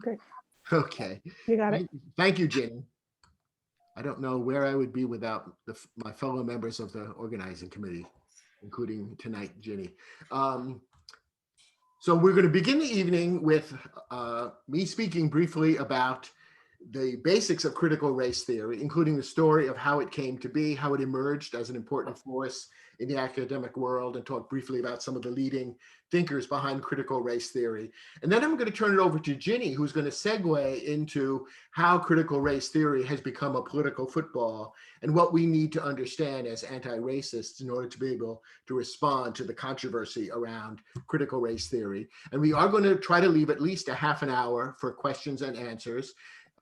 Okay, Okay. you got it. Thank you, Ginny. I don't know where I would be without my fellow members of the organizing committee, including tonight, Ginny. Um, so we're going to begin the evening with me speaking briefly about the basics of critical race theory, including the story of how it came to be, how it emerged as an important force in the academic world, and talk briefly about some of the leading thinkers behind critical race theory. And then I'm going to turn it over to Ginny, who's going to segue into how critical race theory has become a political football and what we need to understand as anti-racists in order to be able to respond to the controversy around critical race theory. And we are going to try to leave at least a half an hour for questions and answers.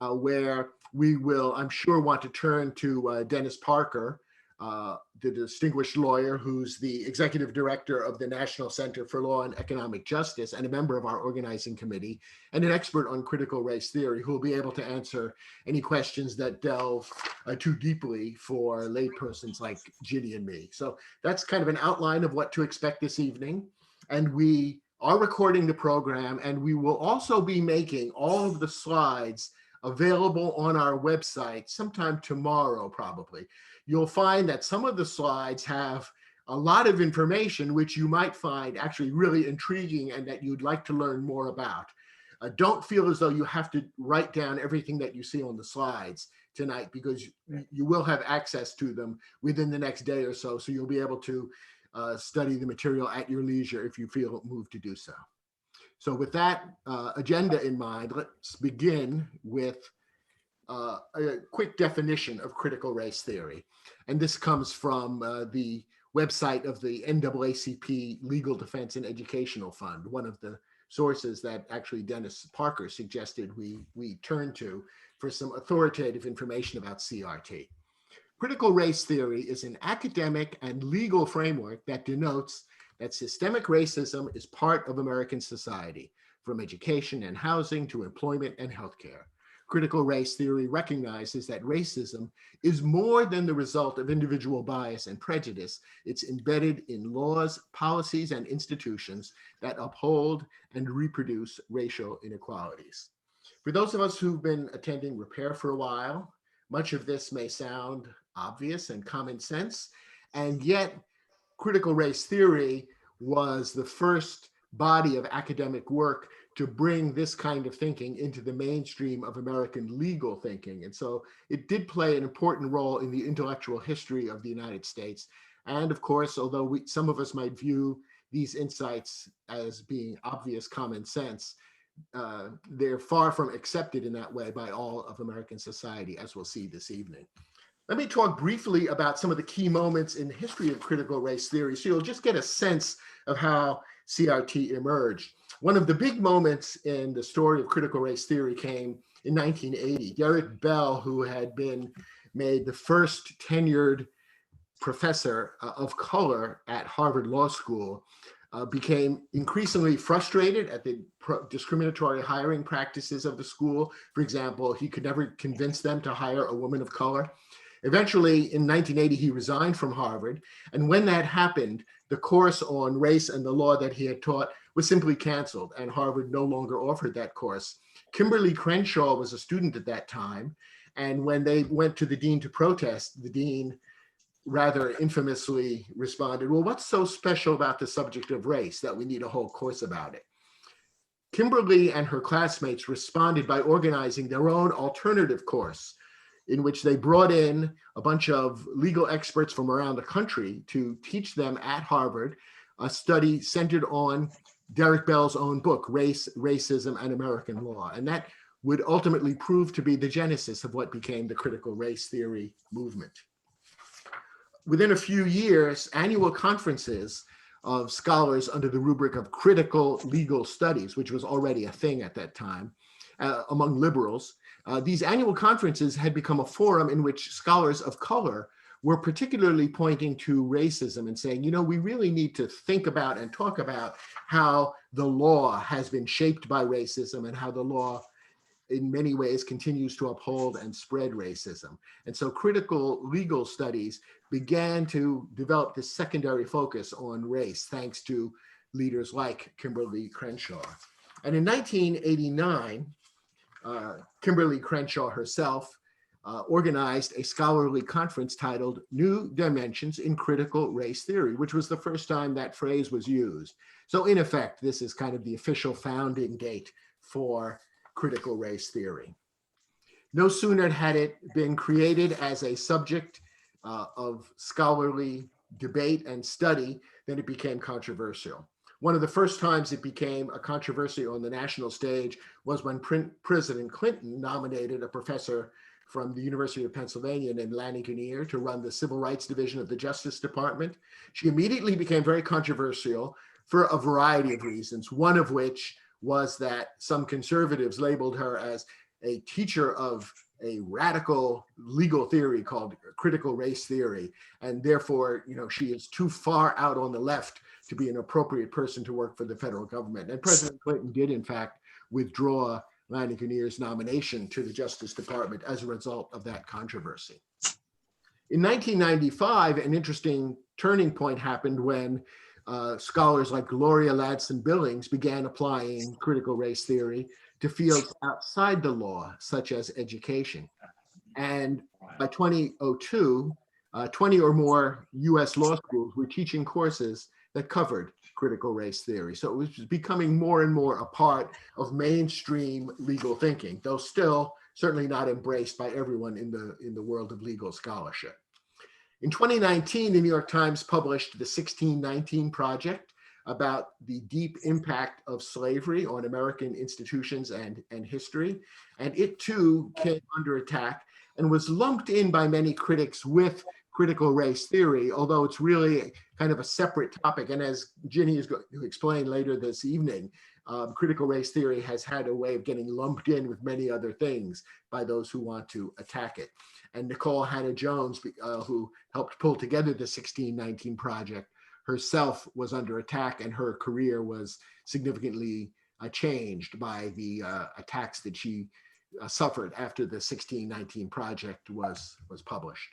Where we will, I'm sure, want to turn to Dennis Parker, the distinguished lawyer who's the executive director of the National Center for Law and Economic Justice and a member of our organizing committee, and an expert on critical race theory who will be able to answer any questions that delve too deeply for laypersons like Ginny and me. So that's kind of an outline of what to expect this evening. And we are recording the program, and we will also be making all of the slides available on our website sometime tomorrow, probably. You'll find that some of the slides have a lot of information which you might find actually really intriguing and that you'd like to learn more about. Don't feel as though you have to write down everything that you see on the slides tonight, because you will have access to them within the next day or so. So you'll be able to study the material at your leisure if you feel moved to do so. So with that agenda in mind, let's begin with a quick definition of critical race theory. And this comes from the website of the NAACP Legal Defense and Educational Fund, one of the sources that actually Dennis Parker suggested we turn to for some authoritative information about CRT. Critical race theory is an academic and legal framework that denotes that systemic racism is part of American society, from education and housing to employment and healthcare. Critical race theory recognizes that racism is more than the result of individual bias and prejudice. It's embedded in laws, policies, and institutions that uphold and reproduce racial inequalities. For those of us who've been attending Repair for a while, much of this may sound obvious and common sense, and yet critical race theory was the first body of academic work to bring this kind of thinking into the mainstream of American legal thinking. And so it did play an important role in the intellectual history of the United States. And of course, although some of us might view these insights as being obvious common sense, they're far from accepted in that way by all of American society, as we'll see this evening. Let me talk briefly about some of the key moments in the history of critical race theory, so you'll just get a sense of how CRT emerged. One of the big moments in the story of critical race theory came in 1980. Derek Bell, who had been made the first tenured professor of color at Harvard Law School, became increasingly frustrated at the discriminatory hiring practices of the school. For example, he could never convince them to hire a woman of color. Eventually, in 1980, he resigned from Harvard. And when that happened, the course on race and the law that he had taught was simply canceled, and Harvard no longer offered that course. Kimberly Crenshaw was a student at that time. And when they went to the dean to protest, the dean rather infamously responded, well, what's so special about the subject of race that we need a whole course about it? Kimberly and her classmates responded by organizing their own alternative course, in which they brought in a bunch of legal experts from around the country to teach them at Harvard a study centered on Derek Bell's own book, Race, Racism, and American Law. And that would ultimately prove to be the genesis of what became the critical race theory movement. Within a few years, annual conferences of scholars under the rubric of critical legal studies, which was already a thing at that time among liberals, these annual conferences had become a forum in which scholars of color were particularly pointing to racism and saying, you know, we really need to think about and talk about how the law has been shaped by racism and how the law in many ways continues to uphold and spread racism. And so critical legal studies began to develop this secondary focus on race, thanks to leaders like Kimberly Crenshaw. And in 1989, Kimberly Crenshaw herself organized a scholarly conference titled New Dimensions in Critical Race Theory, which was the first time that phrase was used. So in effect, this is kind of the official founding date for critical race theory. No sooner had it been created as a subject of scholarly debate and study than it became controversial. One of the first times it became a controversy on the national stage was when President Clinton nominated a professor from the University of Pennsylvania named Lani Guinier to run the Civil Rights Division of the Justice Department. She immediately became very controversial for a variety of reasons, one of which was that some conservatives labeled her as a teacher of a radical legal theory called critical race theory. And therefore, she is too far out on the left to be an appropriate person to work for the federal government. And President Clinton did, in fact, withdraw Lani Guinier's nomination to the Justice Department as a result of that controversy. In 1995, an interesting turning point happened when scholars like Gloria Ladson Billings began applying critical race theory to fields outside the law, such as education. And by 2002, 20 or more US law schools were teaching courses that covered critical race theory. So it was becoming more and more a part of mainstream legal thinking, though still certainly not embraced by everyone in the world of legal scholarship. In 2019, the New York Times published the 1619 Project about the deep impact of slavery on American institutions and history. And it too came under attack and was lumped in by many critics with critical race theory, although it's really kind of a separate topic. And as Ginny is going to explain later this evening, critical race theory has had a way of getting lumped in with many other things by those who want to attack it. And Nikole Hannah-Jones, who helped pull together the 1619 Project, herself was under attack, and her career was significantly changed by the attacks that she suffered after the 1619 Project was published.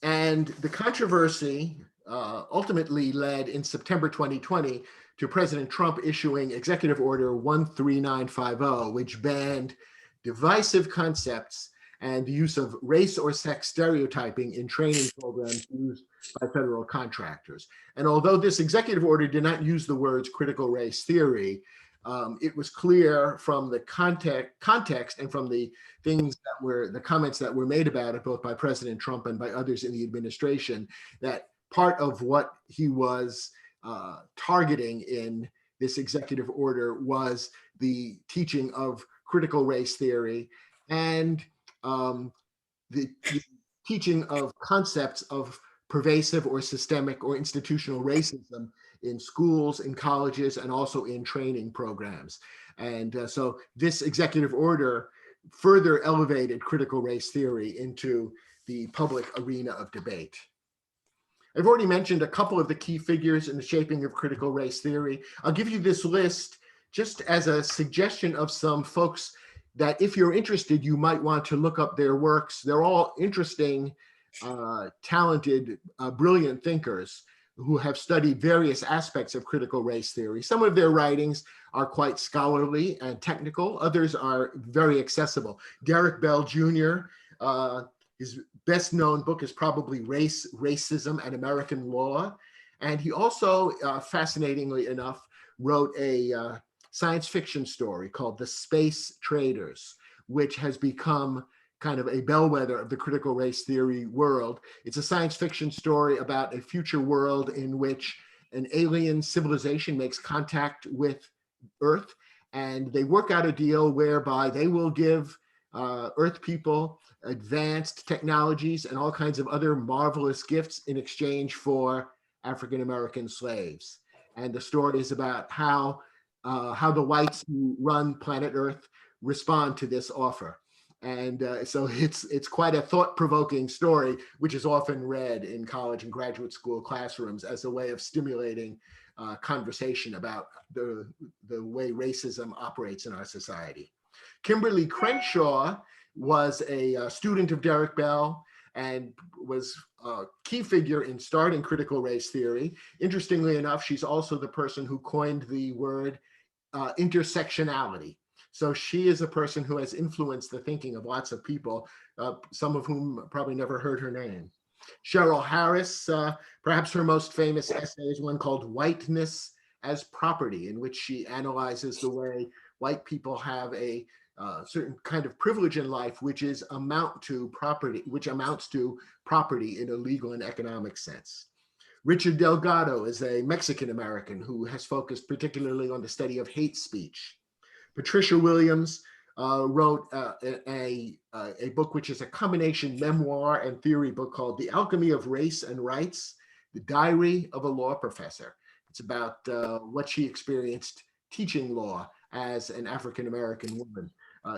And the controversy ultimately led in September 2020 to President Trump issuing Executive Order 13950, which banned divisive concepts and the use of race or sex stereotyping in training programs used by federal contractors. And although this executive order did not use the words critical race theory, it was clear from the context and from the comments that were made about it, both by President Trump and by others in the administration, that part of what he was targeting in this executive order was the teaching of critical race theory and the teaching of concepts of pervasive or systemic or institutional racism in schools, in colleges, and also in training programs. And so this executive order further elevated critical race theory into the public arena of debate. I've already mentioned a couple of the key figures in the shaping of critical race theory. I'll give you this list just as a suggestion of some folks that if you're interested, you might want to look up their works. They're all interesting, talented, brilliant thinkers who have studied various aspects of critical race theory. Some of their writings are quite scholarly and technical. Others are very accessible. Derek Bell Jr., his best known book is probably Race, Racism, and American Law. And he also, fascinatingly enough, wrote a science fiction story called The Space Traders, which has become kind of a bellwether of the critical race theory world. It's a science fiction story about a future world in which an alien civilization makes contact with Earth, and they work out a deal whereby they will give Earth people advanced technologies and all kinds of other marvelous gifts in exchange for African-American slaves. And the story is about how the whites who run planet Earth respond to this offer. And so it's quite a thought-provoking story, which is often read in college and graduate school classrooms as a way of stimulating conversation about the way racism operates in our society. Kimberly Crenshaw was a student of Derek Bell and was a key figure in starting critical race theory. Interestingly enough, she's also the person who coined the word intersectionality. So she is a person who has influenced the thinking of lots of people, some of whom probably never heard her name. Cheryl Harris, perhaps her most famous essay is one called Whiteness as Property, in which she analyzes the way white people have a certain kind of privilege in life, which amounts to property in a legal and economic sense. Richard Delgado is a Mexican American who has focused particularly on the study of hate speech. Patricia Williams wrote a book which is a combination memoir and theory book called The Alchemy of Race and Rights, The Diary of a Law Professor. It's about what she experienced teaching law as an African-American woman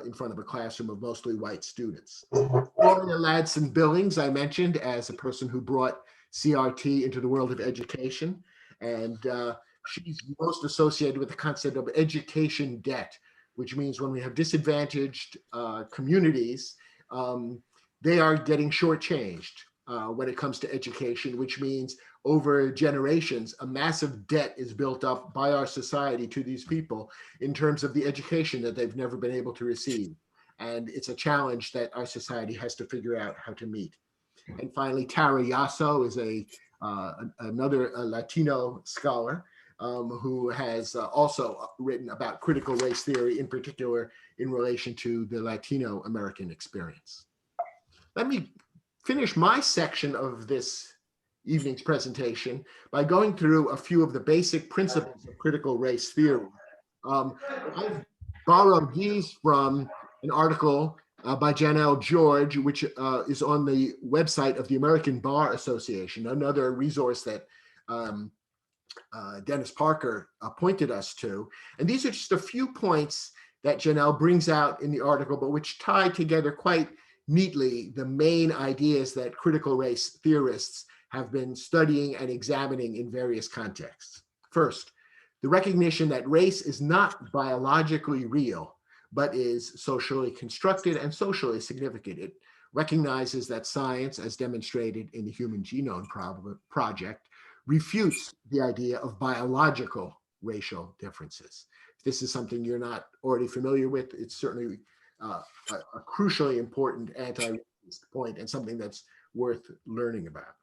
in front of a classroom of mostly white students. Gloria Ladson Billings, I mentioned, as a person who brought CRT into the world of education. And she's most associated with the concept of education debt, which means when we have disadvantaged communities, they are getting shortchanged when it comes to education, which means over generations, a massive debt is built up by our society to these people in terms of the education that they've never been able to receive. And it's a challenge that our society has to figure out how to meet. And finally, Tara Yasso is another Latino scholar who has also written about critical race theory, in particular in relation to the Latino American experience. Let me finish my section of this evening's presentation by going through a few of the basic principles of critical race theory. I've borrowed these from an article by Janelle George, which is on the website of the American Bar Association, another resource that Dennis Parker pointed us to. And these are just a few points that Janelle brings out in the article, but which tie together quite neatly the main ideas that critical race theorists have been studying and examining in various contexts. First, the recognition that race is not biologically real, but is socially constructed and socially significant. It recognizes that science, as demonstrated in the Human Genome Project, refutes the idea of biological racial differences. If this is something you're not already familiar with, it's certainly a crucially important anti-racist point and something that's worth learning about.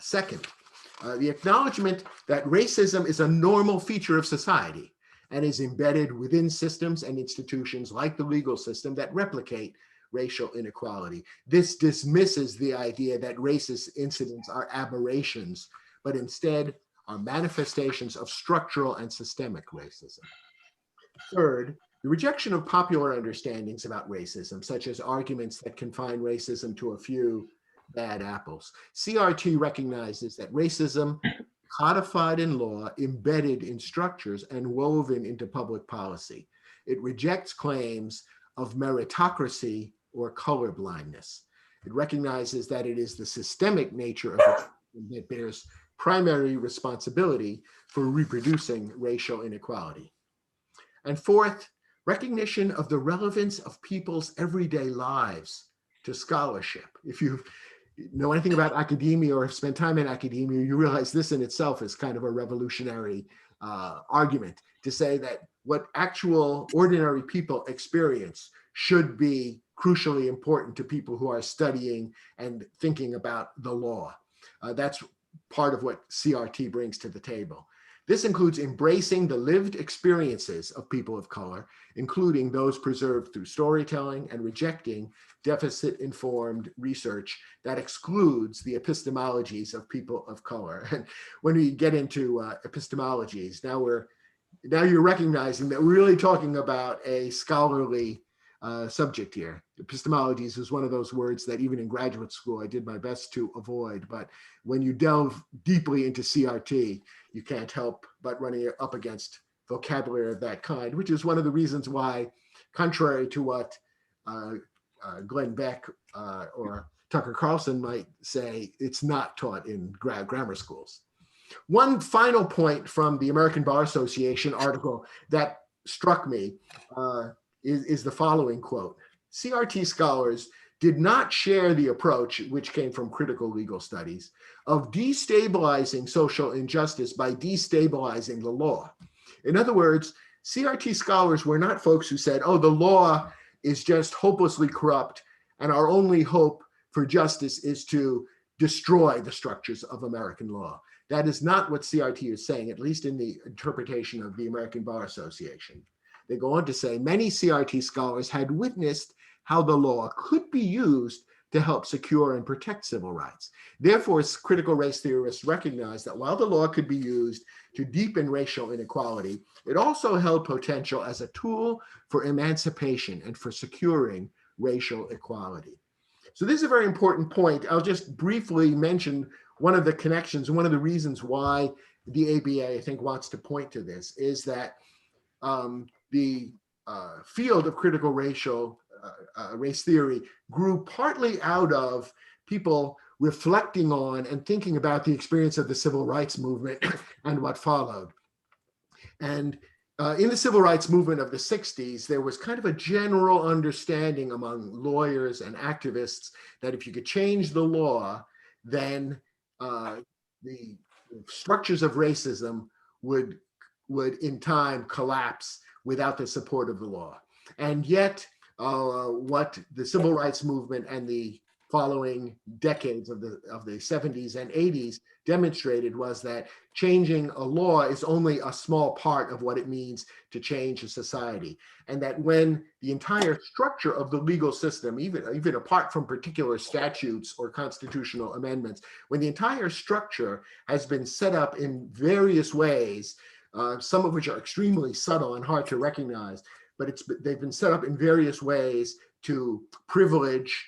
Second, the acknowledgement that racism is a normal feature of society and is embedded within systems and institutions like the legal system that replicate racial inequality. This dismisses the idea that racist incidents are aberrations, but instead are manifestations of structural and systemic racism. Third, the rejection of popular understandings about racism, such as arguments that confine racism to a few bad apples. CRT recognizes that racism, codified in law, embedded in structures, and woven into public policy. It rejects claims of meritocracy or colorblindness. It recognizes that it is the systemic nature of it that bears primary responsibility for reproducing racial inequality. And fourth, recognition of the relevance of people's everyday lives to scholarship. If you know anything about academia or have spent time in academia, you realize this in itself is kind of a revolutionary argument to say that what actual ordinary people experience should be crucially important to people who are studying and thinking about the law. That's part of what CRT brings to the table. This includes embracing the lived experiences of people of color, including those preserved through storytelling, and rejecting deficit-informed research that excludes the epistemologies of people of color. And when we get into epistemologies, now you're recognizing that we're really talking about a scholarly subject here. Epistemologies is one of those words that even in graduate school I did my best to avoid, but when you delve deeply into CRT, you can't help but running up against vocabulary of that kind, which is one of the reasons why, contrary to what Glenn Beck or Tucker Carlson might say, it's not taught in grammar schools. One final point from the American Bar Association article that struck me is the following quote: CRT scholars did not share the approach, which came from critical legal studies, of destabilizing social injustice by destabilizing the law. In other words, CRT scholars were not folks who said, oh, the law is just hopelessly corrupt, and our only hope for justice is to destroy the structures of American law. That is not what CRT is saying, at least in the interpretation of the American Bar Association. They go on to say many CRT scholars had witnessed how the law could be used to help secure and protect civil rights. Therefore, critical race theorists recognize that while the law could be used to deepen racial inequality, it also held potential as a tool for emancipation and for securing racial equality. So this is a very important point. I'll just briefly mention one of the connections, one of the reasons why the ABA, I think, wants to point to this is that the field of critical race theory grew partly out of people reflecting on and thinking about the experience of the civil rights movement and what followed. And in the civil rights movement of the 60s, there was kind of a general understanding among lawyers and activists that if you could change the law, then the structures of racism would in time collapse without the support of the law. And yet, what the civil rights movement and the following decades of the 70s and 80s demonstrated was that changing a law is only a small part of what it means to change a society. And that when the entire structure of the legal system, even apart from particular statutes or constitutional amendments, when the entire structure has been set up in various ways, some of which are extremely subtle and hard to recognize, but they've been set up in various ways to privilege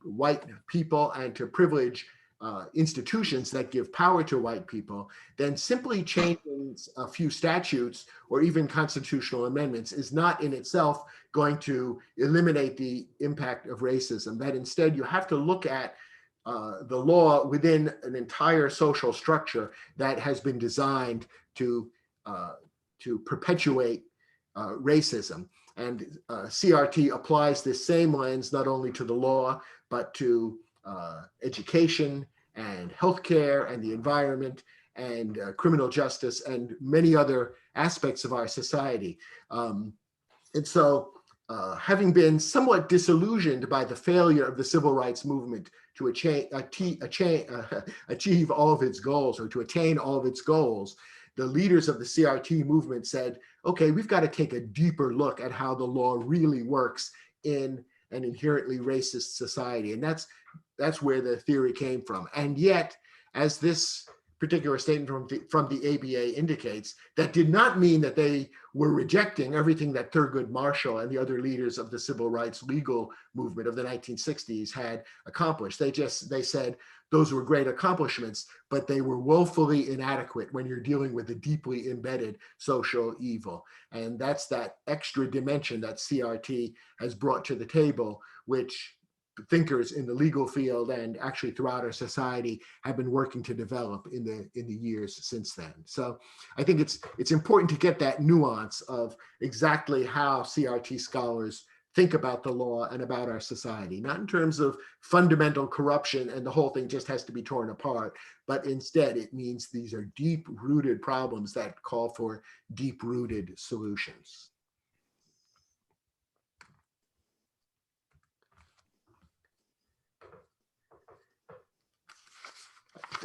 white people and to privilege institutions that give power to white people, then simply changing a few statutes or even constitutional amendments is not in itself going to eliminate the impact of racism. That instead you have to look at the law within an entire social structure that has been designed to perpetuate racism. And CRT applies this same lens not only to the law, but to education and healthcare and the environment and criminal justice and many other aspects of our society. And so having been somewhat disillusioned by the failure of the civil rights movement to achieve all of its goals or to attain all of its goals, the leaders of the CRT movement said, okay, we've got to take a deeper look at how the law really works in an inherently racist society. And that's where the theory came from. And yet, as this particular statement from the ABA indicates, that did not mean that they were rejecting everything that Thurgood Marshall and the other leaders of the civil rights legal movement of the 1960s had accomplished. They said those were great accomplishments, but they were woefully inadequate when you're dealing with a deeply embedded social evil. And that's that extra dimension that CRT has brought to the table, which thinkers in the legal field and actually throughout our society have been working to develop in the years since then. So I think it's important to get that nuance of exactly how CRT scholars think about the law and about our society, not in terms of fundamental corruption and the whole thing just has to be torn apart, but instead it means these are deep-rooted problems that call for deep-rooted solutions.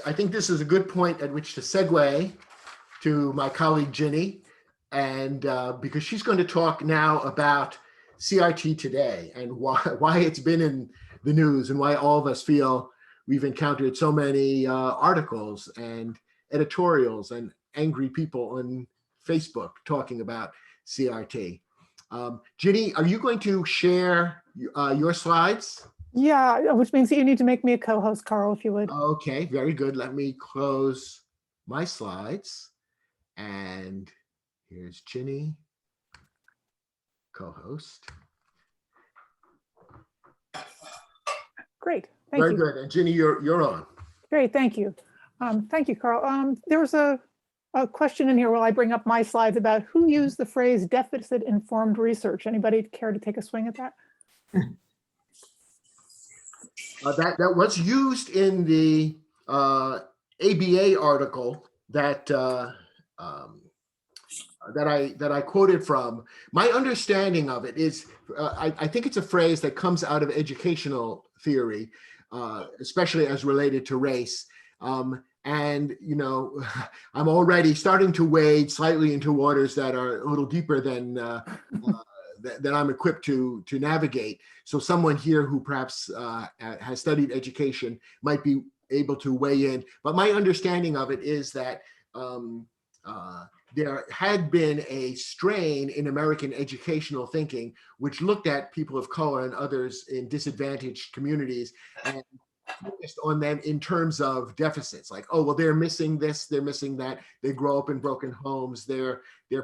I think this is a good point at which to segue to my colleague Ginny, and because she's going to talk now about CRT today and why it's been in the news and why all of us feel we've encountered so many articles and editorials and angry people on Facebook talking about CRT. Ginny, are you going to share your slides? Yeah, which means that you need to make me a co-host, Carl, if you would. Okay, very good. Let me close my slides. And here's Ginny, co-host. Great, thank you. Very good. And Ginny, you're on. Great, thank you. Thank you, Carl. There was a question in here while I bring up my slides about who used the phrase deficit-informed research. Anybody care to take a swing at that? That was used in the ABA article that that I quoted from. My understanding of it is, I think it's a phrase that comes out of educational theory, especially as related to race. And you know, I'm already starting to wade slightly into waters that are a little deeper than I'm equipped to navigate. So someone here who perhaps has studied education might be able to weigh in. But my understanding of it is that there had been a strain in American educational thinking, which looked at people of color and others in disadvantaged communities and focused on them in terms of deficits, like, oh, well, they're missing this, they're missing that, they grow up in broken homes, they're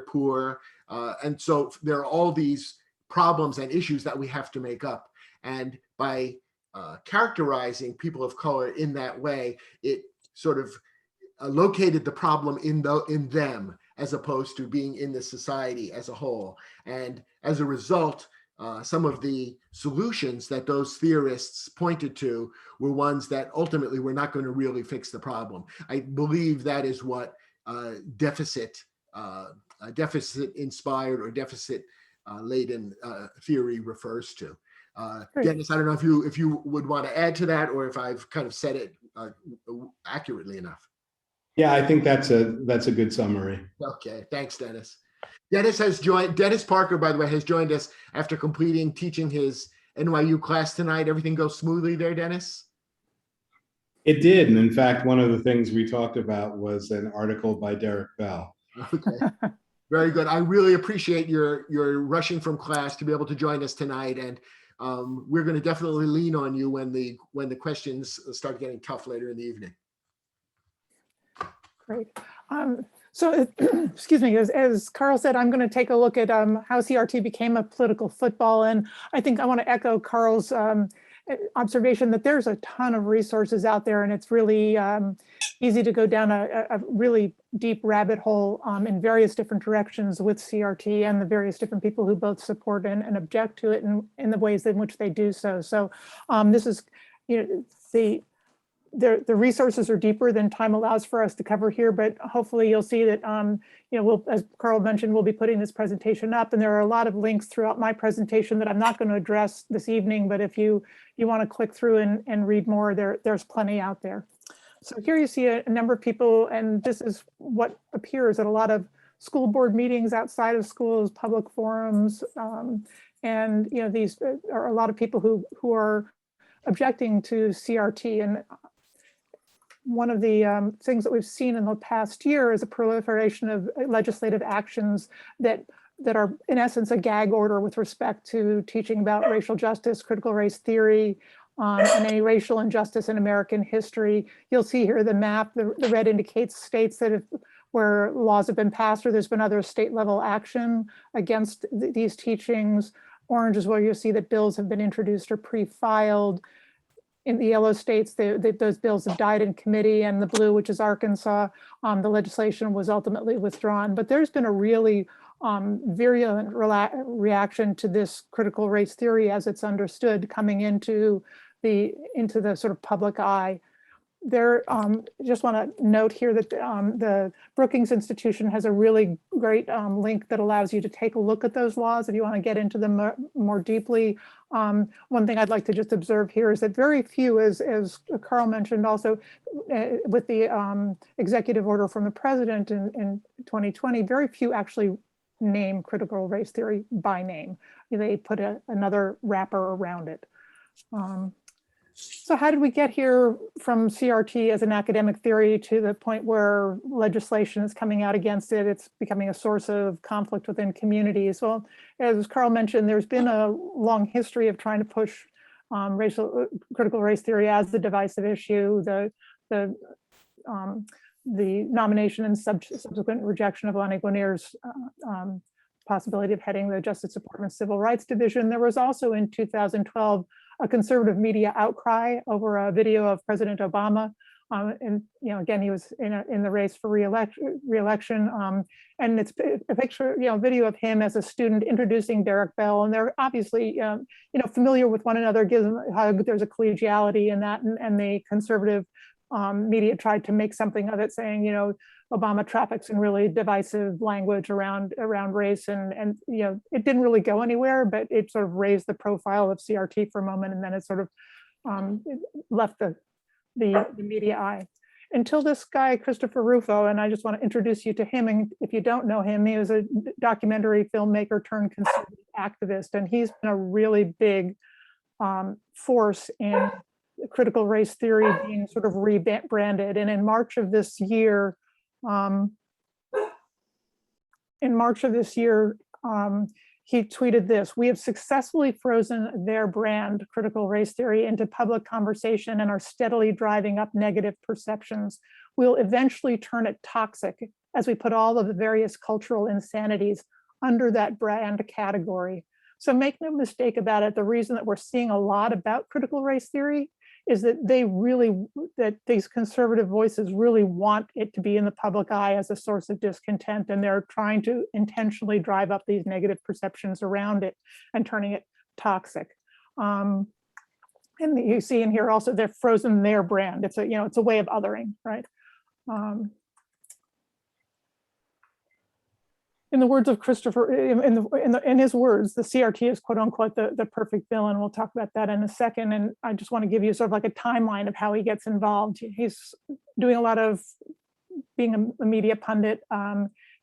poor. And so there are all these problems and issues that we have to make up. And by characterizing people of color in that way, it sort of located the problem in them, as opposed to being in the society as a whole. And as a result, some of the solutions that those theorists pointed to were ones that ultimately were not going to really fix the problem. I believe that is what deficit inspired or deficit laden theory refers to. Dennis, I don't know if you would want to add to that, or if I've kind of said it accurately enough. Yeah, I think that's a good summary. Okay, thanks, Dennis. Dennis Parker, by the way, has joined us after completing teaching his NYU class tonight. Everything goes smoothly there, Dennis? It did. And in fact, one of the things we talked about was an article by Derek Bell. Okay, very good. I really appreciate your rushing from class to be able to join us tonight. And we're going to definitely lean on you when the questions start getting tough later in the evening. Great. So, excuse me, as Carl said, I'm going to take a look at how CRT became a political football. And I think I want to echo Carl's observation that there's a ton of resources out there, and it's really easy to go down a really deep rabbit hole in various different directions with CRT and the various different people who both support and object to it in the ways in which they do so. So this is, you know, the resources are deeper than time allows for us to cover here, but hopefully you'll see that, you know, we'll, as Carl mentioned, we'll be putting this presentation up, and there are a lot of links throughout my presentation that I'm not going to address this evening, but if you want to click through and read more, there's plenty out there. So here you see a number of people, and this is what appears at a lot of school board meetings outside of schools, public forums, and, you know, these are a lot of people who are objecting to CRT. And one of the things that we've seen in the past year is a proliferation of legislative actions that are in essence a gag order with respect to teaching about racial justice, critical race theory, and any racial injustice in American history. You'll see here the map, the red indicates states that where laws have been passed or there's been other state level action against these teachings. Orange is where you'll see that bills have been introduced or pre-filed. In the yellow states, those bills have died in committee, and the blue, which is Arkansas, the legislation was ultimately withdrawn. But there's been a really virulent reaction to this critical race theory as it's understood coming into the sort of public eye. There, just want to note here that the Brookings Institution has a really great link that allows you to take a look at those laws if you want to get into them more deeply. One thing I'd like to just observe here is that very few, as Carl mentioned also, with the executive order from the president in 2020, very few actually name critical race theory by name. They put another wrapper around it. So how did we get here from CRT as an academic theory to the point where legislation is coming out against it? It's becoming a source of conflict within communities. Well, as Carl mentioned, there's been a long history of trying to push critical race theory as the divisive issue. The nomination and subsequent rejection of Lani Guinier's possibility of heading the Justice Department Civil Rights Division. There was also in 2012 a conservative media outcry over a video of President Obama. And, you know, again, he was in the race for re-election. And it's a picture, you know, video of him as a student introducing Derek Bell. And they're obviously, you know, familiar with one another, gives them a hug. There's a collegiality in that. And the conservative media tried to make something of it, saying, you know, Obama traffics in really divisive language around race, and you know, it didn't really go anywhere, but it sort of raised the profile of CRT for a moment, and then it sort of it left the media eye. Until this guy, Christopher Rufo, and I just want to introduce you to him. And if you don't know him, he was a documentary filmmaker turned conservative activist, and he's been a really big force in critical race theory being sort of rebranded. And in March of this year, he tweeted this: "We have successfully frozen their brand, critical race theory, into public conversation and are steadily driving up negative perceptions. We'll eventually turn it toxic as we put all of the various cultural insanities under that brand category." So make no mistake about it, the reason that we're seeing a lot about critical race theory is that these conservative voices really want it to be in the public eye as a source of discontent, and they're trying to intentionally drive up these negative perceptions around it and turning it toxic. And you see in here also, they've frozen their brand. It's a, you know, it's a way of othering, right? In the words of Christopher, in his words, the CRT is quote unquote the perfect villain. We'll talk about that in a second. And I just want to give you sort of like a timeline of how he gets involved. He's doing a lot of being a media pundit.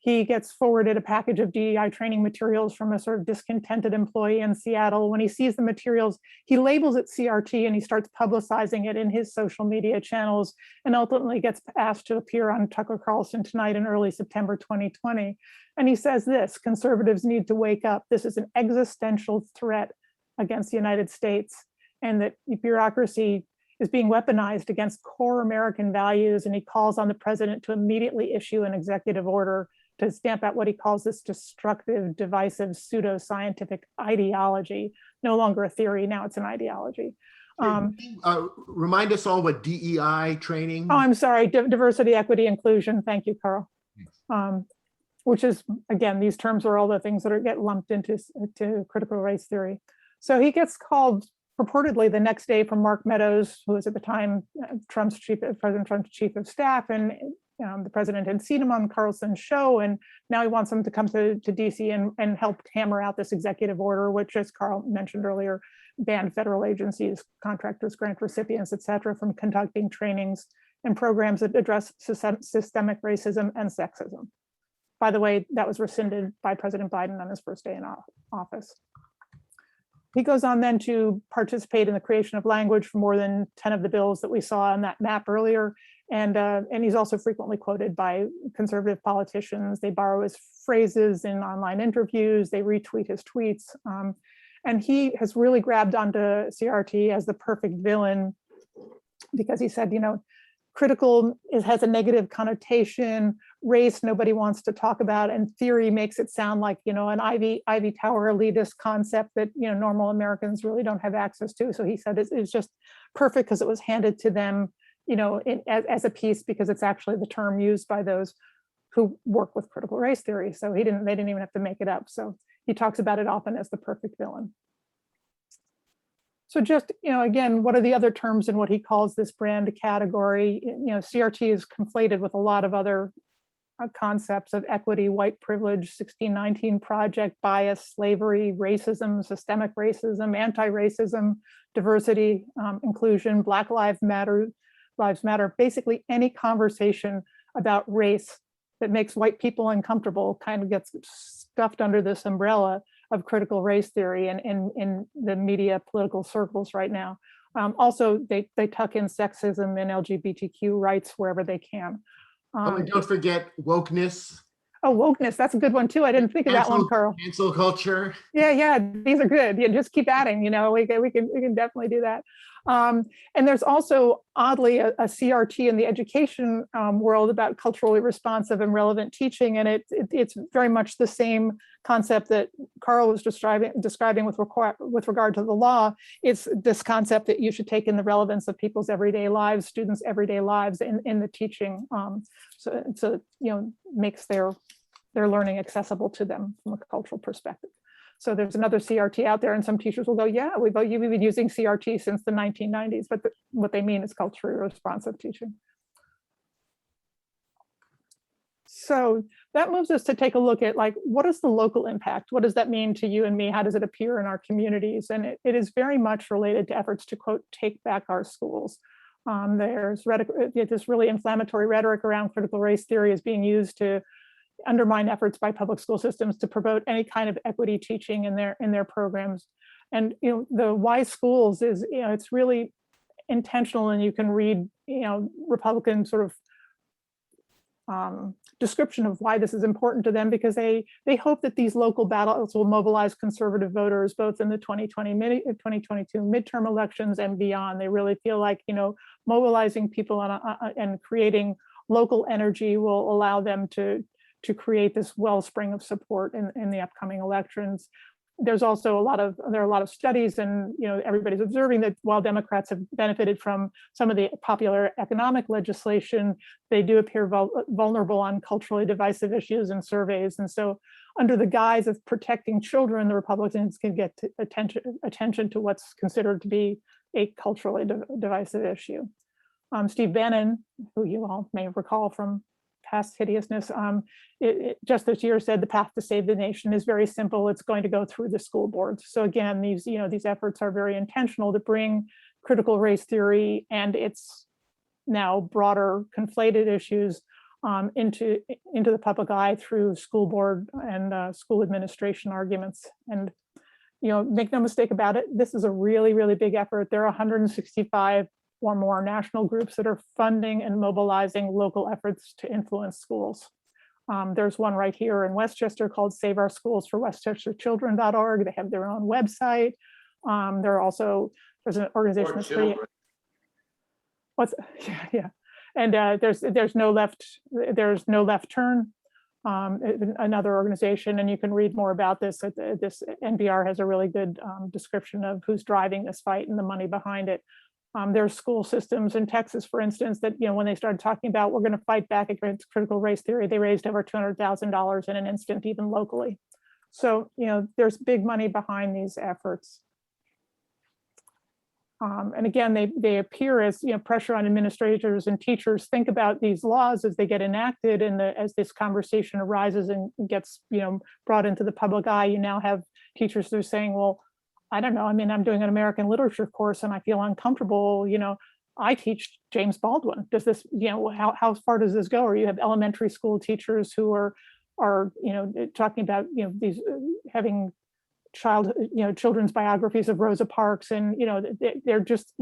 He gets forwarded a package of DEI training materials from a sort of discontented employee in Seattle. When he sees the materials, he labels it CRT and he starts publicizing it in his social media channels, and ultimately gets asked to appear on Tucker Carlson Tonight in early September 2020. And he says this: "Conservatives need to wake up. This is an existential threat against the United States, and that bureaucracy is being weaponized against core American values." And he calls on the president to immediately issue an executive order to stamp out what he calls this destructive, divisive, pseudo-scientific ideology. No longer a theory, now it's an ideology. Remind us all what DEI training. Oh, I'm sorry, diversity, equity, inclusion. Thank you, Carl. Which is, again, these terms are all the things that get lumped into critical race theory. So he gets called purportedly the next day from Mark Meadows, who was at the time President Trump's chief of staff, and the president had seen him on Carlson's show, and now he wants him to come to DC and help hammer out this executive order, which, as Carl mentioned earlier, banned federal agencies, contractors, grant recipients, et cetera, from conducting trainings and programs that address systemic racism and sexism. By the way, that was rescinded by President Biden on his first day in office. He goes on then to participate in the creation of language for more than 10 of the bills that we saw on that map earlier. And he's also frequently quoted by conservative politicians. They borrow his phrases in online interviews, they retweet his tweets. And he has really grabbed onto CRT as the perfect villain because he said, you know, critical has a negative connotation, race nobody wants to talk about, and theory makes it sound like, you know, an Ivy Tower elitist concept that, you know, normal Americans really don't have access to. So he said it's just perfect because it was handed to them, you know, as a piece, because it's actually the term used by those who work with critical race theory. So they didn't even have to make it up. So he talks about it often as the perfect villain. So just, you know, again, what are the other terms in what he calls this brand category? You know, CRT is conflated with a lot of other concepts of equity, white privilege, 1619 Project, bias, slavery, racism, systemic racism, anti-racism, diversity, inclusion, Black Lives Matter, basically any conversation about race that makes white people uncomfortable kind of gets stuffed under this umbrella of critical race theory and in the media political circles right now. Also, they tuck in sexism and LGBTQ rights wherever they can. And don't forget wokeness. Oh, wokeness, that's a good one too. I didn't think of that one, Carl. Cancel culture. Yeah, these are good. Yeah, just keep adding, you know, we can definitely do that. And there's also, oddly, a CRT in the education world about culturally responsive and relevant teaching. And it's very much the same concept that Carl was describing with regard to the law. It's this concept that you should take in the relevance of people's everyday lives, students' everyday lives in the teaching. So you know, makes their learning accessible to them from a cultural perspective. So there's another CRT out there, and some teachers will go, yeah, we've been using CRT since the 1990s, but what they mean is culturally responsive teaching. So that moves us to take a look at, like, what is the local impact? What does that mean to you and me? How does it appear in our communities? And it is very much related to efforts to, quote, take back our schools. There's this really inflammatory rhetoric around critical race theory is being used to undermine efforts by public school systems to promote any kind of equity teaching in their programs. And the why schools is, it's really intentional, and you can read Republican sort of description of why this is important to them, because they hope that these local battles will mobilize conservative voters both in the 2022 midterm elections and beyond. They really feel like mobilizing people and creating local energy will allow them to create this wellspring of support in the upcoming elections. There's also there are a lot of studies, and everybody's observing that while Democrats have benefited from some of the popular economic legislation, they do appear vulnerable on culturally divisive issues and surveys. And so, under the guise of protecting children, the Republicans can get attention to what's considered to be a culturally divisive issue. Steve Bannon, who you all may recall from past hideousness, just this year said the path to save the nation is very simple. It's going to go through the school boards. So again, these efforts are very intentional to bring critical race theory and its now broader conflated issues into the public eye through school board and school administration arguments. And make no mistake about it, this is a really, really big effort. There are 165 or more national groups that are funding and mobilizing local efforts to influence schools. There's one right here in Westchester called Save Our Schools for WestchesterChildren.org. They have their own website. There's an organization that's pretty, and there's no left turn. Another organization, and you can read more about this. This NPR has a really good description of who's driving this fight and the money behind it. There's school systems in Texas, for instance, that when they started talking about we're going to fight back against critical race theory, they raised over $200,000 in an instant, even locally. So there's big money behind these efforts. And again, they appear as pressure on administrators and teachers think about these laws as they get enacted, and as this conversation arises and gets brought into the public eye. You now have teachers that are saying, well, I don't know. I mean, I'm doing an American literature course and I feel uncomfortable. I teach James Baldwin. Does this, how far does this go? Or you have elementary school teachers who are talking about, these having children's biographies of Rosa Parks, and they're just,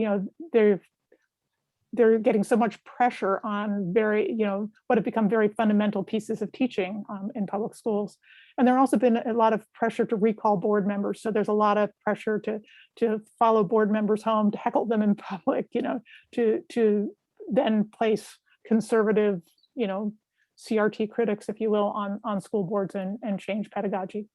they're getting so much pressure on what have become very fundamental pieces of teaching in public schools. And there also been a lot of pressure to recall board members. So there's a lot of pressure to follow board members home, to heckle them in public, to then place conservative, CRT critics, if you will, on school boards and change pedagogy.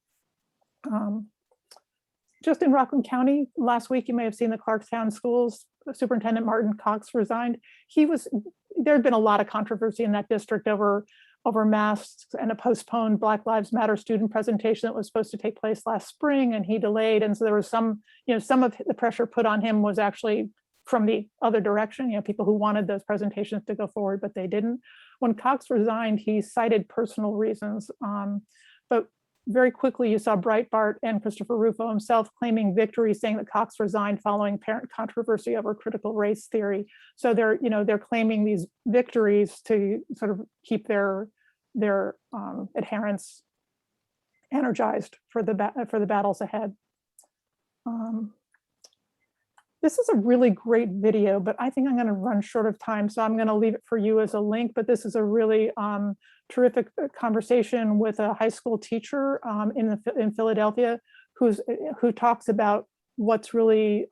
Just in Rockland County, last week, you may have seen the Clarkstown schools, Superintendent Martin Cox resigned. There had been a lot of controversy in that district over masks and a postponed Black Lives Matter student presentation that was supposed to take place last spring, and he delayed. And so there was some of the pressure put on him was actually from the other direction, people who wanted those presentations to go forward, but they didn't. When Cox resigned, he cited personal reasons, but very quickly you saw Breitbart and Christopher Rufo himself claiming victory, saying that Cox resigned following parent controversy over critical race theory. So they're claiming these victories to sort of keep their adherents energized for the battles ahead. This is a really great video, but I think I'm going to run short of time, so I'm going to leave it for you as a link. But this is a really terrific conversation with a high school teacher in Philadelphia who talks about what's really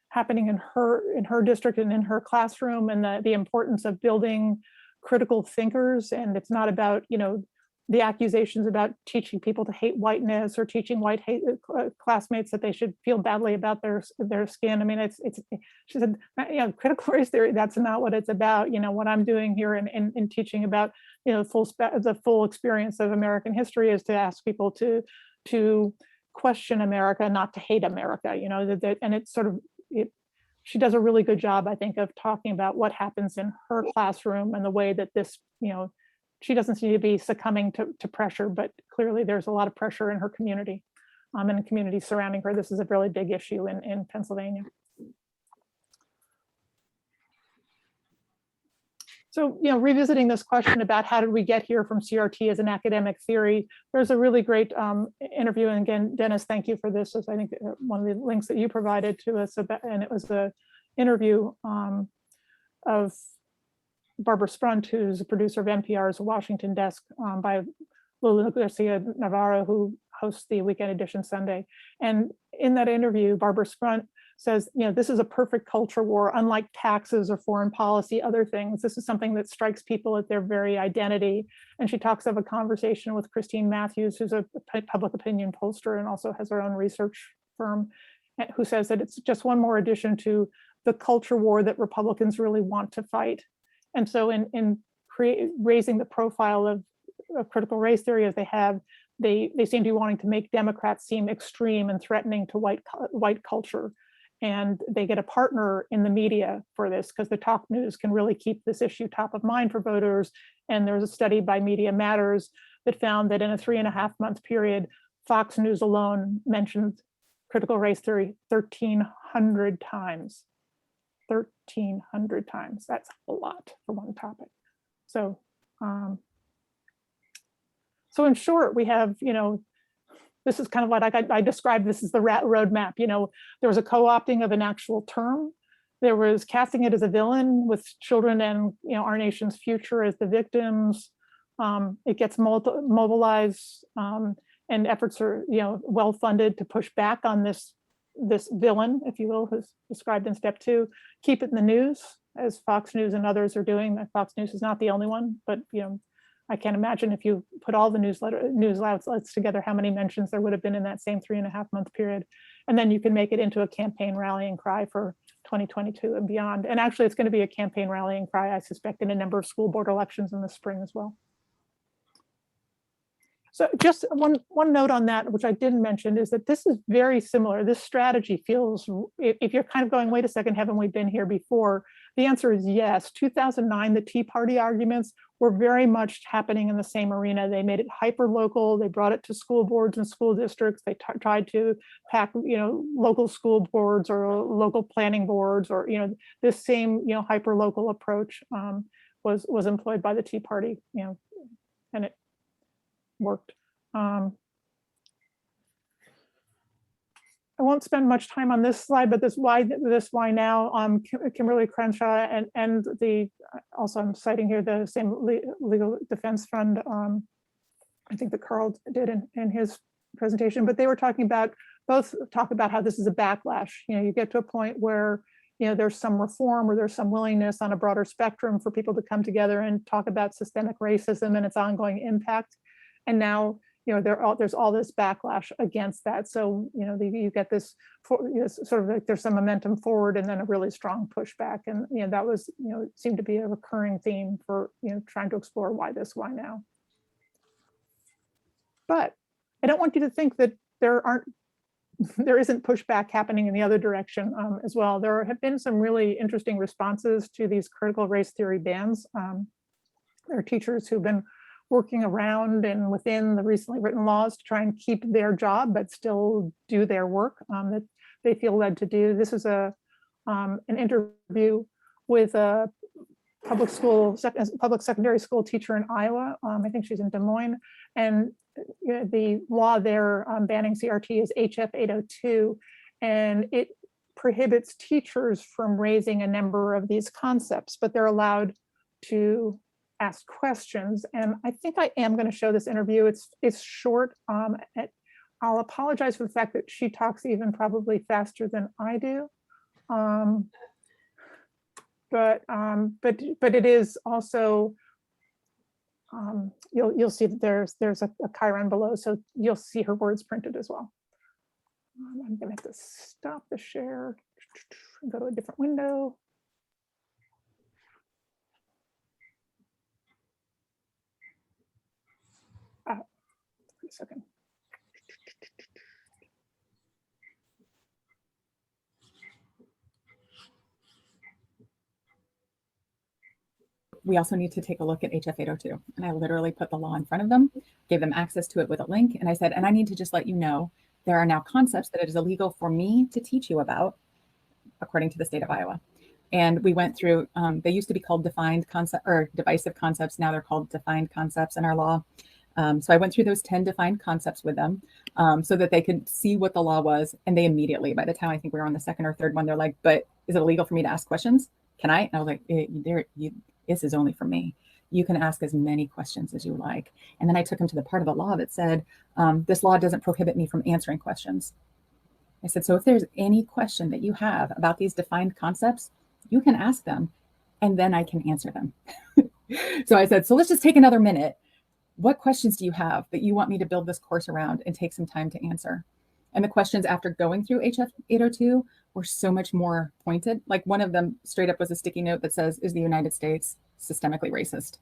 happening in her district and in her classroom, and the importance of building critical thinkers. And it's not about the accusations about teaching people to hate whiteness or teaching white classmates that they should feel badly about their skin. I mean, she said, critical race theory, that's not what it's about. What I'm doing here in teaching about, the full experience of American history is to ask people to question America, not to hate America, and it's sort of, she does a really good job, I think, of talking about what happens in her classroom and the way that this, she doesn't seem to be succumbing to pressure, but clearly there's a lot of pressure in her community, and the community surrounding her. This is a really big issue in Pennsylvania. So, revisiting this question about how did we get here from CRT as an academic theory, there's a really great interview. And again, Dennis, thank you for this. As I think one of the links that you provided to us about, and it was the interview of Barbara Sprunt, who's a producer of NPR's Washington Desk, by Lulu Garcia Navarro, who hosts the Weekend Edition Sunday. And in that interview, Barbara Sprunt says, this is a perfect culture war, unlike taxes or foreign policy, other things. This is something that strikes people at their very identity. And she talks of a conversation with Christine Matthews, who's a public opinion pollster and also has her own research firm, who says that it's just one more addition to the culture war that Republicans really want to fight. And so in raising the profile of critical race theory as they have, they seem to be wanting to make Democrats seem extreme and threatening to white culture. And they get a partner in the media for this, because the talk news can really keep this issue top of mind for voters. And there's a study by Media Matters that found that in a 3.5-month period, Fox News alone mentioned critical race theory 1,300 times. 1,300 times. That's a lot for one topic. So, so in short, we have, this is kind of what I described this as the roadmap. There was a co-opting of an actual term. There was casting it as a villain with children and our nation's future as the victims. It gets mobilized, and efforts are well funded to push back on this villain, if you will, who's described in step 2. Keep it in the news, as Fox News and others are doing. Fox News is not the only one, but I can't imagine if you put all the news outlets together, how many mentions there would have been in that same 3.5-month period. And then you can make it into a campaign rallying cry for 2022 and beyond. And actually, it's going to be a campaign rallying cry, I suspect, in a number of school board elections in the spring as well. So just one note on that, which I didn't mention, is that this is very similar. This strategy feels, if you're kind of going, wait a second, haven't we been here before? The answer is yes. 2009, the Tea Party arguments were very much happening in the same arena. They made it hyper local. They brought it to school boards and school districts. They tried to pack, local school boards or local planning boards, or this same hyper local approach was employed by the Tea Party, and it worked. I won't spend much time on this slide, but this why now. Kimberly Crenshaw and the also I'm citing here the same legal defense fund. I think that Carl did in his presentation, but they were talking about how this is a backlash. You get to a point where there's some reform or there's some willingness on a broader spectrum for people to come together and talk about systemic racism and its ongoing impact, and now there's all this backlash against that. So, you get this sort of like there's some momentum forward and then a really strong pushback. And, that was, seemed to be a recurring theme for, trying to explore why now. But I don't want you to think that there isn't pushback happening in the other direction as well. There have been some really interesting responses to these critical race theory bans. There are teachers who've been working around and within the recently written laws to try and keep their job, but still do their work that they feel led to do. This is an interview with a public secondary school teacher in Iowa. I think she's in Des Moines. And the law there banning CRT is HF 802, and it prohibits teachers from raising a number of these concepts, but they're allowed to ask questions. And I think I am going to show this interview. It's short. I'll apologize for the fact that she talks even probably faster than I do. But it is also, you'll see that there's a chyron below, so you'll see her words printed as well. I'm going to have to stop the share and go to a different window. Wait a second. we also need to take a look at HF 802. And I literally put the law in front of them, gave them access to it with a link. And I said, and I need to just let you know, there are now concepts that it is illegal for me to teach you about, according to the state of Iowa. And we went through, they used to be called defined concept or divisive concepts. Now they're called defined concepts in our law. So I went through those 10 defined concepts with them so that they could see what the law was. And they immediately, by the time I think we were on the second or third one, they're like, but is it illegal for me to ask questions? Can I? And I was like, this is only for me. You can ask as many questions as you like. And then I took them to the part of the law that said, this law doesn't prohibit me from answering questions. I said, so if there's any question that you have about these defined concepts, you can ask them and then I can answer them. So I said, so let's just take another minute. What questions do you have that you want me to build this course around and take some time to answer? And the questions after going through HF 802 were so much more pointed. Like one of them straight up was a sticky note that says, is the United States systemically racist?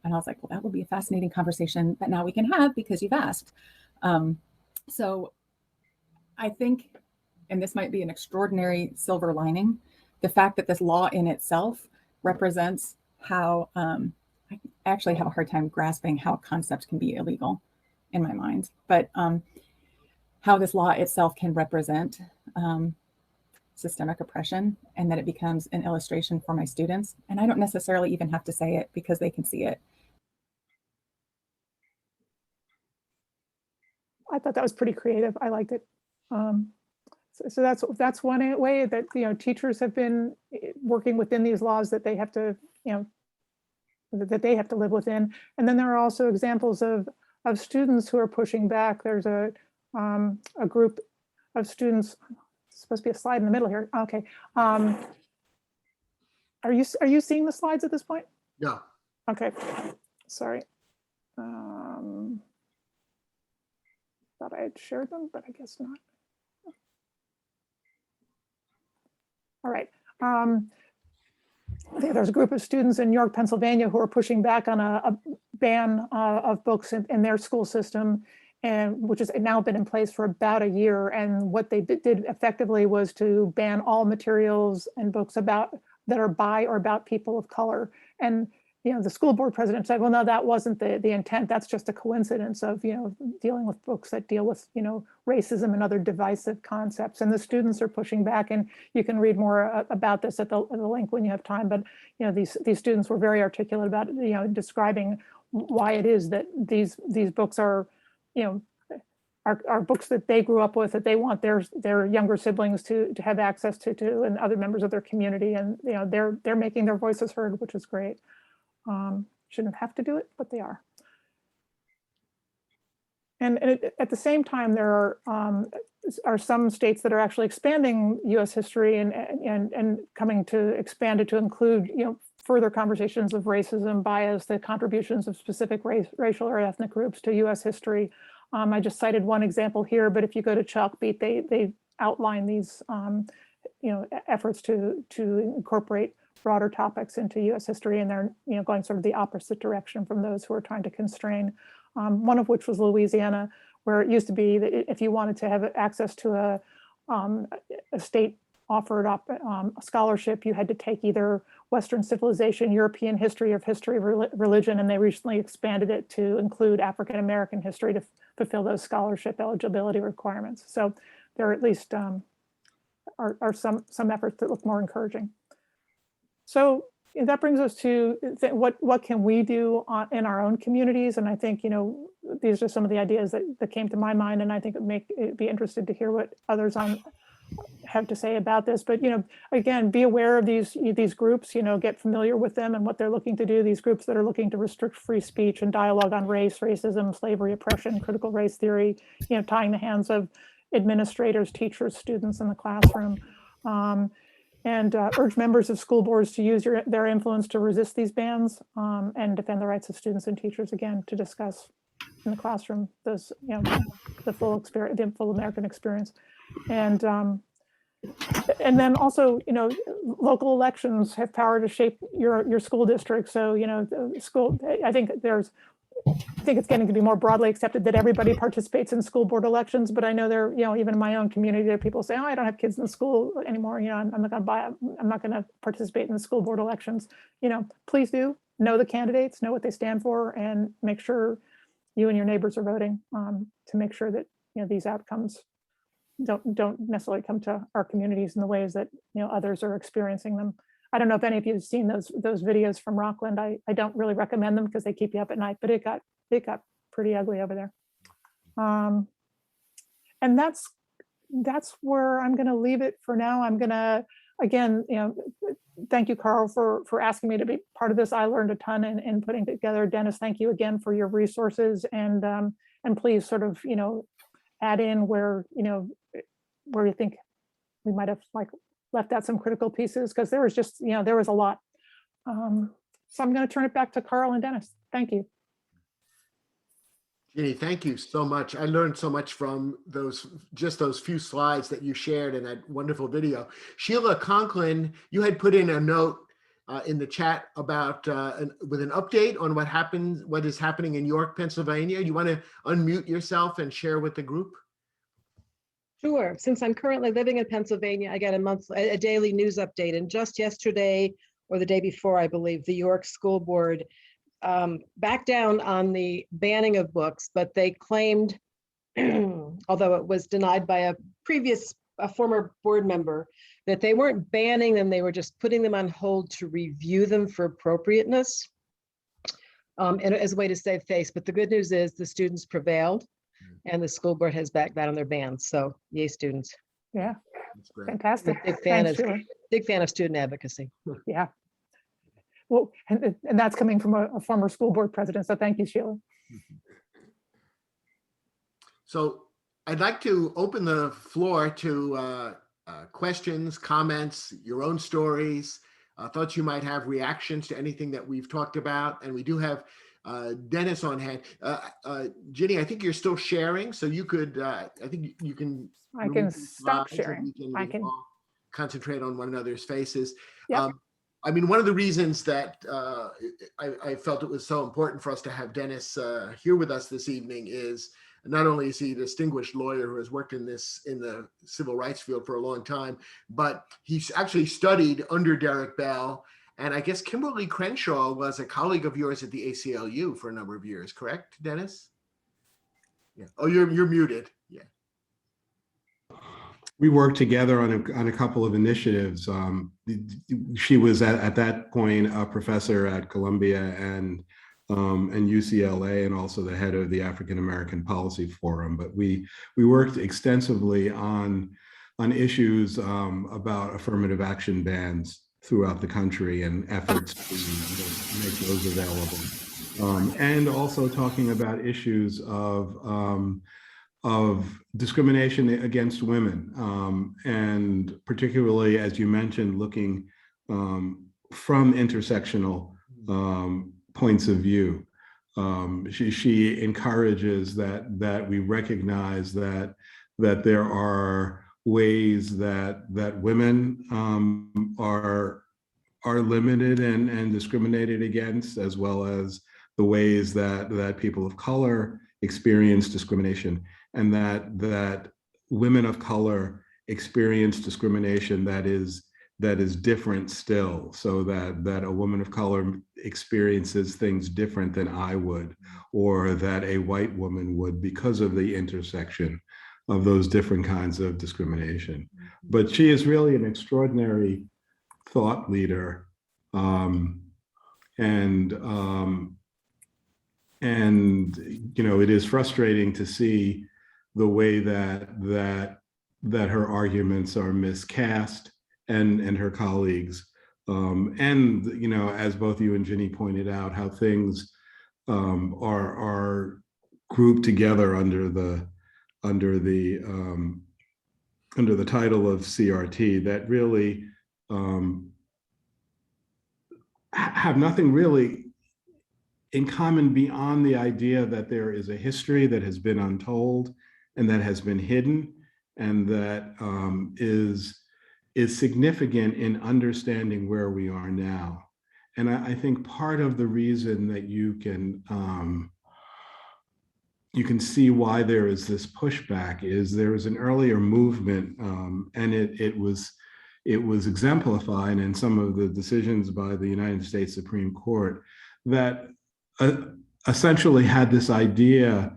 And I was like, well, that will be a fascinating conversation that now we can have because you've asked. So I think, and this might be an extraordinary silver lining, the fact that this law in itself represents how, I actually have a hard time grasping how concepts can be illegal in my mind, but how this law itself can represent systemic oppression and that it becomes an illustration for my students. And I don't necessarily even have to say it because they can see it. I thought that was pretty creative. I liked it. So that's one way that teachers have been working within these laws that they have to that they have to live within. And then there are also examples of students who are pushing back. There's a group of students. It's supposed to be a slide in the middle here. Okay. Are you seeing the slides at this point? Yeah. Okay. Sorry. Thought I had shared them, but I guess not. All right. There's a group of students in York, Pennsylvania, who are pushing back on a ban of books in their school system, and which has now been in place for about a year. And what they did effectively was to ban all materials and books that are by or about people of color. And the school board president said, well, no, that wasn't the intent. That's just a coincidence of, dealing with books that deal with, racism and other divisive concepts. And the students are pushing back, and you can read more about this at the link when you have time. But, these students were very articulate about, describing why it is that these books are, are books that they grew up with, that they want their younger siblings to have access to and other members of their community. And, they're making their voices heard, which is great. Shouldn't have to do it, but they are. And at the same time, there are some states that are actually expanding U.S. history and coming to expand it to include, further conversations of racism, bias, the contributions of specific racial or ethnic groups to U.S. history. I just cited one example here, but if you go to Chalkbeat, they outline these, efforts to incorporate broader topics into U.S. history, and they're going sort of the opposite direction from those who are trying to constrain. One of which was Louisiana, where it used to be that if you wanted to have access to a state offered up a scholarship, you had to take either Western civilization, European history, of religion, and they recently expanded it to include African American history to fulfill those scholarship eligibility requirements. So there at least are some efforts that look more encouraging. So that brings us to what can we do in our own communities? And I think, these are some of the ideas that came to my mind, and I think it'd be interested to hear what others have to say about this. But, again, be aware of these groups, get familiar with them and what they're looking to do. These groups that are looking to restrict free speech and dialogue on race, racism, slavery, oppression, critical race theory, tying the hands of administrators, teachers, students in the classroom. And urge members of school boards to use their influence to resist these bans and defend the rights of students and teachers, again, to discuss in the classroom those, the full experience, the full American experience. And then also, local elections have power to shape your school district. So, I think it's getting to be more broadly accepted that everybody participates in school board elections. But I know there, even in my own community, there are people say, "Oh, I don't have kids in the school anymore. I'm not going to participate in the school board elections." Please do. know the candidates, know what they stand for, and make sure you and your neighbors are voting to make sure that, you know, these outcomes don't necessarily come to our communities in the ways that, you know, others are experiencing them. I don't know if any of you have seen those videos from Rockland. I don't really recommend them because they keep you up at night, but it got pretty ugly over there. And that's where I'm going to leave it for now. I'm going to, again, you know, thank you, Carl, for asking me to be part of this. I learned a ton in putting together. Dennis, thank you again for your resources, and please sort of, you know, add in where, you know, where you think we might have like left out some critical pieces, because there was just, you know, there was a lot. So I'm going to turn it back to Carl and Dennis. Thank you. Ginny, thank you so much. I learned so much from those few slides that you shared in that wonderful video. Sheila Conklin, you had put in a note in the chat about with an update on what is happening in York, Pennsylvania. You want to unmute yourself and share with the group? Sure. Since I'm currently living in Pennsylvania, I get a daily news update. And just yesterday or the day before, I believe, the York School Board backed down on the banning of books, but they claimed, although it was denied by a former board member, that they weren't banning them, they were just putting them on hold to review them for appropriateness, and as a way to save face. But the good news is the students prevailed, and the school board has backed down on their bans. So yay, students. Yeah, That's great. fantastic. Big fan Thanks, Sheila. Big fan of student advocacy. Yeah. Well, and that's coming from a former school board president. So thank you, Sheila. So I'd like to open the floor to questions, comments, your own stories, thoughts you might have, reactions to anything that we've talked about. And we do have Dennis on hand. Ginny, I think you're still sharing, so you could, I think you can. I can stop slides and sharing. we I can. all concentrate on one another's faces. Yep. I mean, one of the reasons that I felt it was so important for us to have Dennis here with us this evening is not only is he a distinguished lawyer who has worked in the civil rights field for a long time, but he's actually studied under Derek Bell. And I guess Kimberly Crenshaw was a colleague of yours at the ACLU for a number of years, correct, Dennis? Yeah. Oh, you're muted. Yeah. We worked together on a couple of initiatives. She was at that point a professor at Columbia and UCLA, and also the head of the African American Policy Forum. But we worked extensively on issues about affirmative action bans throughout the country and efforts to make those available, and also talking about issues of discrimination against women, and particularly, as you mentioned, looking from intersectional points of view. She encourages that we recognize that there are ways that women are limited and discriminated against, as well as the ways that people of color experience discrimination, and that women of color experience discrimination that is different still, so that a woman of color experiences things different than I would, or that a white woman would, because of the intersection of those different kinds of discrimination. But she is really an extraordinary thought leader, and you know, it is frustrating to see the way that her arguments are miscast, and her colleagues, and you know, as both you and Ginny pointed out, how things are grouped together under the title of CRT that really have nothing really in common beyond the idea that there is a history that has been untold and that has been hidden, and that is significant in understanding where we are now. And I think part of the reason that you can see why there is this pushback is there was an earlier movement, and it was exemplified in some of the decisions by the United States Supreme Court, that essentially had this idea,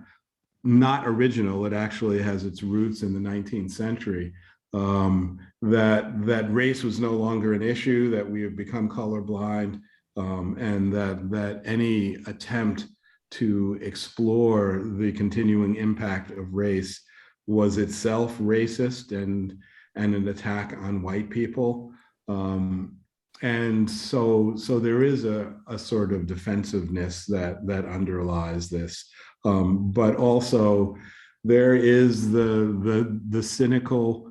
not original, it actually has its roots in the 19th century, that race was no longer an issue, that we have become colorblind, and that any attempt to explore the continuing impact of race was itself racist and an attack on white people. And so there is a sort of defensiveness that underlies this, but also there is the cynical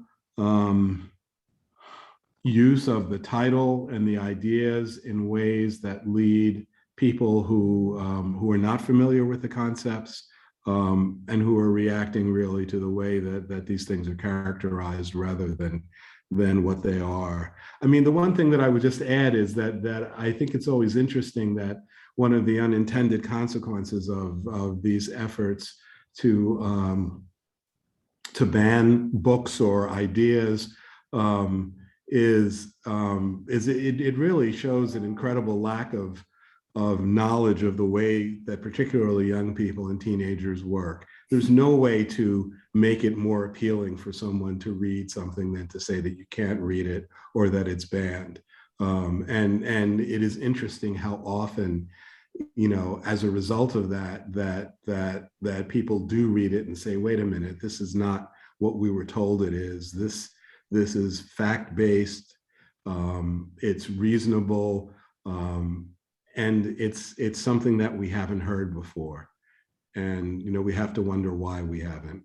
use of the title and the ideas in ways that lead people who are not familiar with the concepts and who are reacting really to the way that these things are characterized rather than what they are. I mean, the one thing that I would just add is that I think it's always interesting that one of the unintended consequences of these efforts to ban books or ideas is it really shows an incredible lack of knowledge of the way that particularly young people and teenagers work. There's no way to make it more appealing for someone to read something than to say that you can't read it or that it's banned. And it is interesting how often, as a result of that people do read it and say, wait a minute, this is not what we were told it is. This is fact-based, it's reasonable, and it's something that we haven't heard before. And, we have to wonder why we haven't.